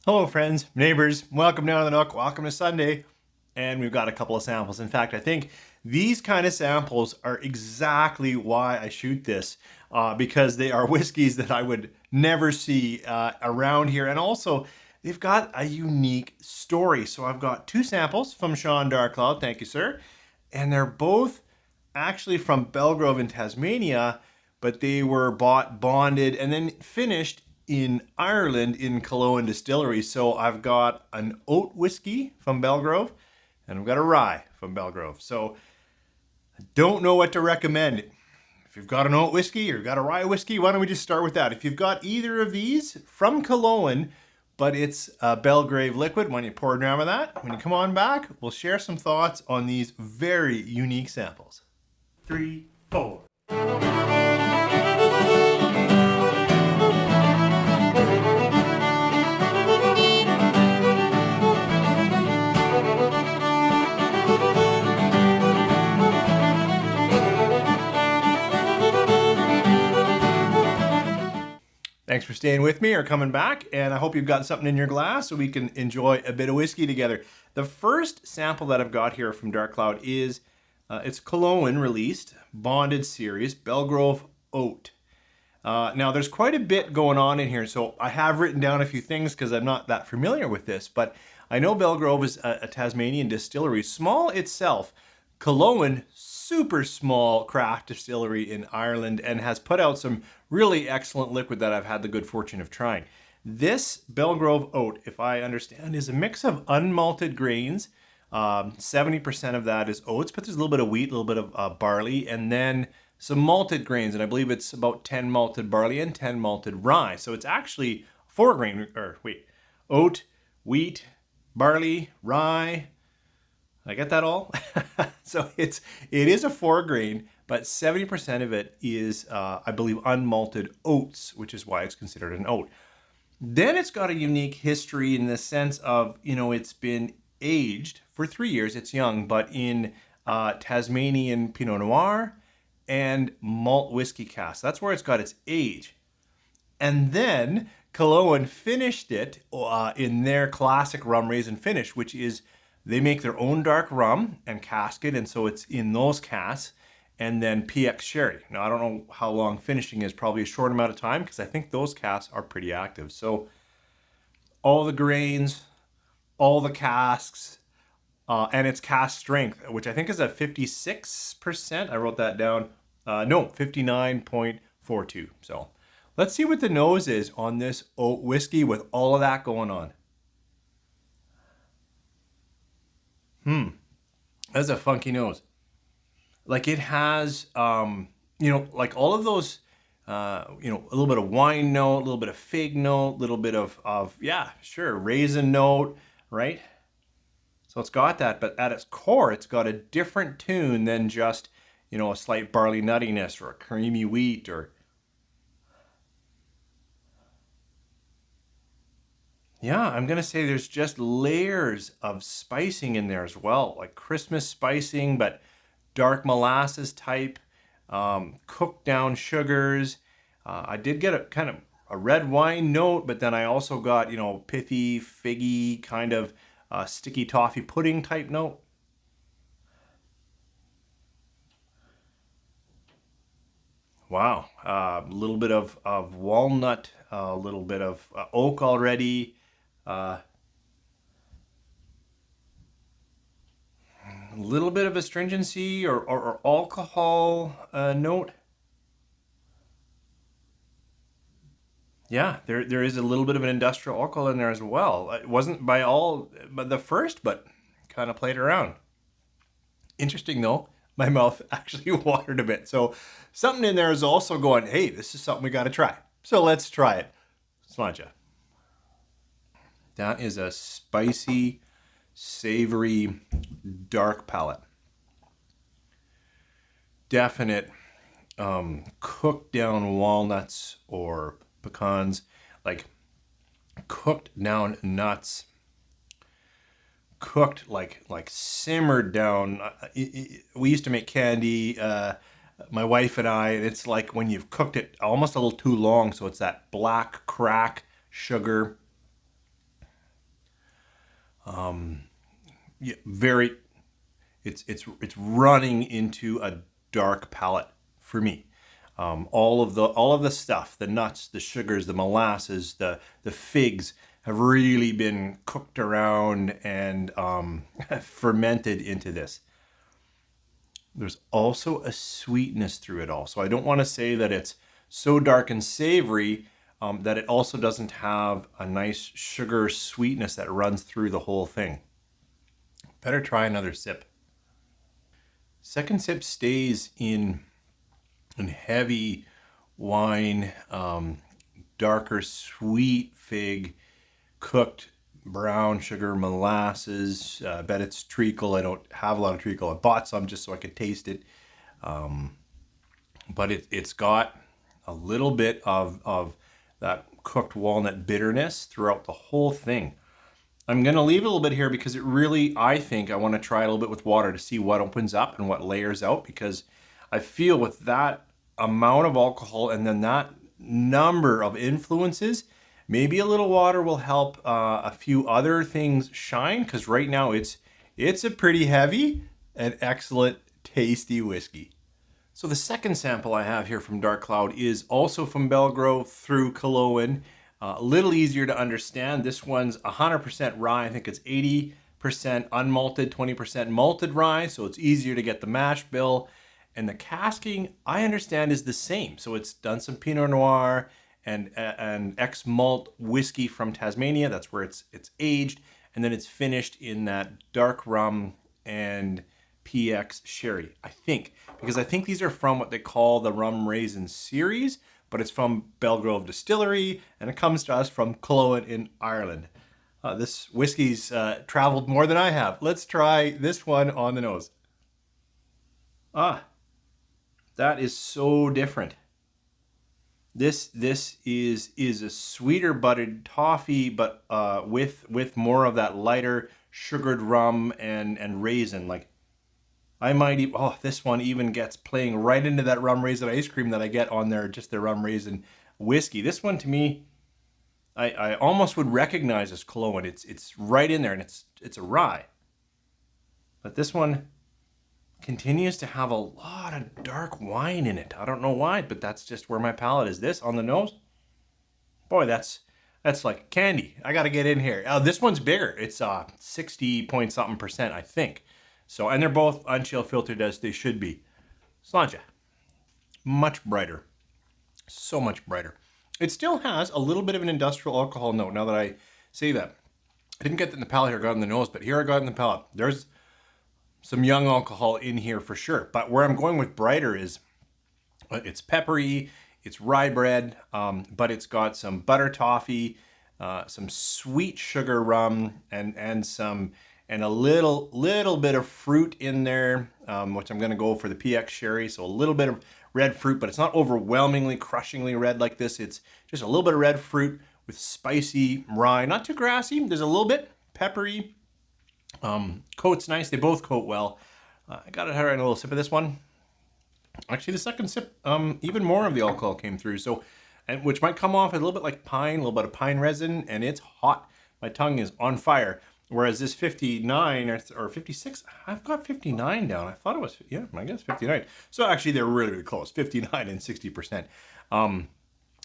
Hello friends, neighbors, welcome down to the Nook, welcome to Sunday. And we've got a couple of samples. In fact, I think these kind of samples are exactly why I shoot this, because they are whiskeys that I would never see around here. And also, they've got a unique story. So I've got two samples from Sean Darkcloud, thank you sir. And they're both actually from Belgrove in Tasmania, but they were bought, bonded, and then finished in Ireland in Kilowen Distillery. So I've got an oat whiskey from Belgrove and I've got a rye from Belgrove. So I don't know what to recommend. If you've got an oat whiskey or you've got a rye whiskey, why don't we just start with that? If you've got either of these from Kilowen, but it's a Belgrave liquid, when you pour a dram of that, when you come on back, we'll share some thoughts on these very unique samples. 3, 4. Thanks for staying with me or coming back, and I hope you've got something in your glass so we can enjoy a bit of whiskey together. The first sample that I've got here from Darkcloud is, it's Kilowen released, bonded series, Belgrove Oat. Now there's quite a bit going on in here, so I have written down a few things because I'm not that familiar with this, but I know Belgrove is a Tasmanian distillery, small itself. Kilowen, super small craft distillery in Ireland, and has put out some really excellent liquid that I've had the good fortune of trying. This Belgrove Oat, if I understand, is a mix of unmalted grains. 70% of that is oats, but there's a little bit of wheat, a little bit of barley, and then some malted grains, and I believe it's about 10 malted barley and 10 malted rye. So it's actually oat, wheat, barley, rye. I get that all? So it is a 4-grain, but 70% of it is, I believe, unmalted oats, which is why it's considered an oat. Then it's got a unique history in the sense of, it's been aged for 3 years. It's young, but in Tasmanian Pinot Noir and malt whiskey cask. That's where it's got its age. And then Kilowen finished it in their classic rum raisin finish, which is they make their own dark rum and cask it, and so it's in those casks, and then PX sherry. Now, I don't know how long finishing is, probably a short amount of time, because I think those casks are pretty active. So all the grains, all the casks, and its cask strength, which I think is at 56%. I wrote that down. No, 59.42. So let's see what the nose is on this oat whiskey with all of that going on. That's a funky nose. Like it has, like all of those, a little bit of wine note, a little bit of fig note, a little bit of raisin note, right? So it's got that, but at its core, it's got a different tune than just, a slight barley nuttiness or a creamy wheat or... Yeah, I'm going to say there's just layers of spicing in there as well, like Christmas spicing, but dark molasses type, cooked down sugars. I did get a kind of a red wine note, but then I also got, pithy, figgy, kind of sticky toffee pudding type note. Wow, a little bit of walnut, a little bit of oak already. A little bit of astringency or alcohol note. Yeah, there is a little bit of an industrial alcohol in there as well. It wasn't but the first, but kind of played around. Interesting though, my mouth actually watered a bit. So something in there is also going, hey, this is something we got to try. So let's try it. Sláinte. That is a spicy, savory, dark palate. Definite cooked down walnuts or pecans, like cooked down nuts, cooked like simmered down. We used to make candy, my wife and I, and it's like when you've cooked it almost a little too long, so it's that black crack sugar. Yeah, very. It's running into a dark palate for me. All of the stuff, the nuts, the sugars, the molasses, the figs have really been cooked around and fermented into this. There's also a sweetness through it all. So I don't want to say that it's so dark and savory that it also doesn't have a nice sugar sweetness that runs through the whole thing. Better try another sip. Second sip stays in heavy wine, darker sweet fig, cooked brown sugar, molasses. I bet it's treacle. I don't have a lot of treacle. I bought some just so I could taste it. But it's got a little bit of that cooked walnut bitterness throughout the whole thing. I'm going to leave it a little bit here because it really, I think I want to try a little bit with water to see what opens up and what layers out, because I feel with that amount of alcohol and then that number of influences, maybe a little water will help a few other things shine, because right now it's a pretty heavy and excellent tasty whiskey. So the second sample I have here from Dark Cloud is also from Belgrove through Kilowen. A little easier to understand. This one's 100% rye. I think it's 80% unmalted, 20% malted rye. So it's easier to get the mash bill. And the casking, I understand, is the same. So it's done some Pinot Noir and ex-malt whiskey from Tasmania. That's where it's aged. And then it's finished in that dark rum and PX sherry, I think. Because I think these are from what they call the Rum Raisin series, but it's from Belgrove Distillery, and it comes to us from Kilowen in Ireland. This whiskey's traveled more than I have. Let's try this one on the nose. That is so different. This is a sweeter buttered toffee, but with more of that lighter sugared rum and raisin. Like, I might even, this one even gets playing right into that rum raisin ice cream that I get on their rum raisin whiskey. This one, to me, I almost would recognize as Kilowen. It's right in there, and it's a rye. But this one continues to have a lot of dark wine in it. I don't know why, but that's just where my palate is. This on the nose, boy, that's like candy. I got to get in here. This one's bigger. It's 60 point something percent, I think. So, and they're both unchill filtered as they should be. Sláinte. Much brighter. So much brighter. It still has a little bit of an industrial alcohol note, now that I say that. I didn't get that in the palate here, I got it in the nose, but here I got it in the palate. There's some young alcohol in here for sure. But where I'm going with brighter is it's peppery, it's rye bread, but it's got some butter toffee, some sweet sugar rum, and a little bit of fruit in there, which I'm going to go for the PX sherry. So a little bit of red fruit, but it's not overwhelmingly, crushingly red like this. It's just a little bit of red fruit with spicy rye, not too grassy. There's a little bit peppery. Coat's nice. They both coat well. I got it right in a little sip of this one. Actually, the second sip, even more of the alcohol came through. So, and which might come off a little bit like pine, a little bit of pine resin, and it's hot. My tongue is on fire. Whereas this 59 or 56, I've got 59 down. I thought it was, yeah, I guess 59. So actually they're really, really close, 59 and 60%.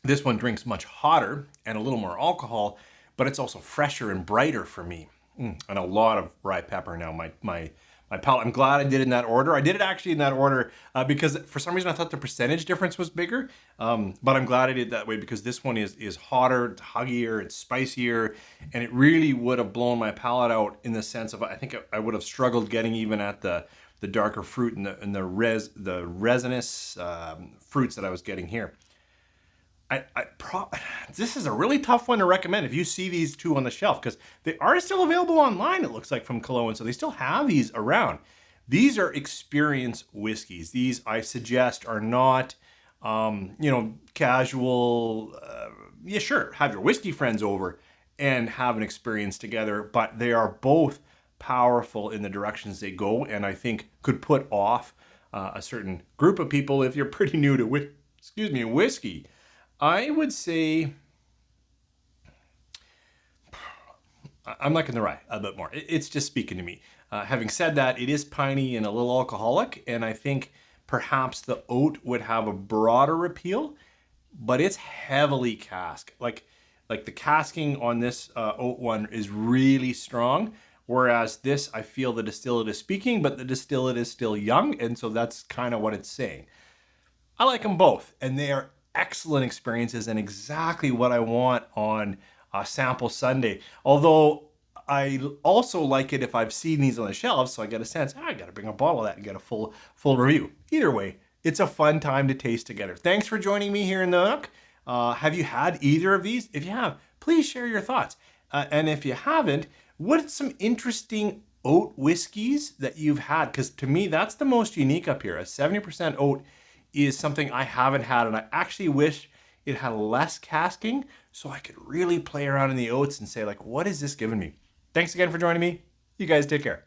This one drinks much hotter and a little more alcohol, but it's also fresher and brighter for me. And a lot of rye pepper now. My palate, I'm glad I did it in that order. I did it actually in that order because for some reason I thought the percentage difference was bigger. But I'm glad I did it that way because this one is hotter, it's huggier, it's spicier, and it really would have blown my palate out in the sense of I think I would have struggled getting even at the darker fruit and the resinous fruits that I was getting here. This is a really tough one to recommend if you see these two on the shelf because they are still available online, it looks like, from Kilowen, so they still have these around. These are experience whiskeys. These, I suggest, are not, casual, yeah, sure, have your whiskey friends over and have an experience together, but they are both powerful in the directions they go, and I think could put off a certain group of people if you're pretty new to whiskey. I would say I'm liking the rye a bit more. It's just speaking to me. Having said that, it is piney and a little alcoholic, and I think perhaps the oat would have a broader appeal, but it's heavily cask. Like the casking on this oat one is really strong, whereas this, I feel the distillate is speaking, but the distillate is still young, and so that's kind of what it's saying. I like them both, and they are excellent experiences and exactly what I want on Sample Sunday. Although I also like it if I've seen these on the shelves, so I get a sense, I got to bring a bottle of that and get a full review. Either way, it's a fun time to taste together. Thanks for joining me here in the Nook. Have you had either of these? If you have, please share your thoughts. And if you haven't, what's some interesting oat whiskeys that you've had? Because to me, that's the most unique up here. A 70% oat is something I haven't had, and I actually wish it had less casking so I could really play around in the oats and say, like, what is this giving me? Thanks again for joining me. You guys take care.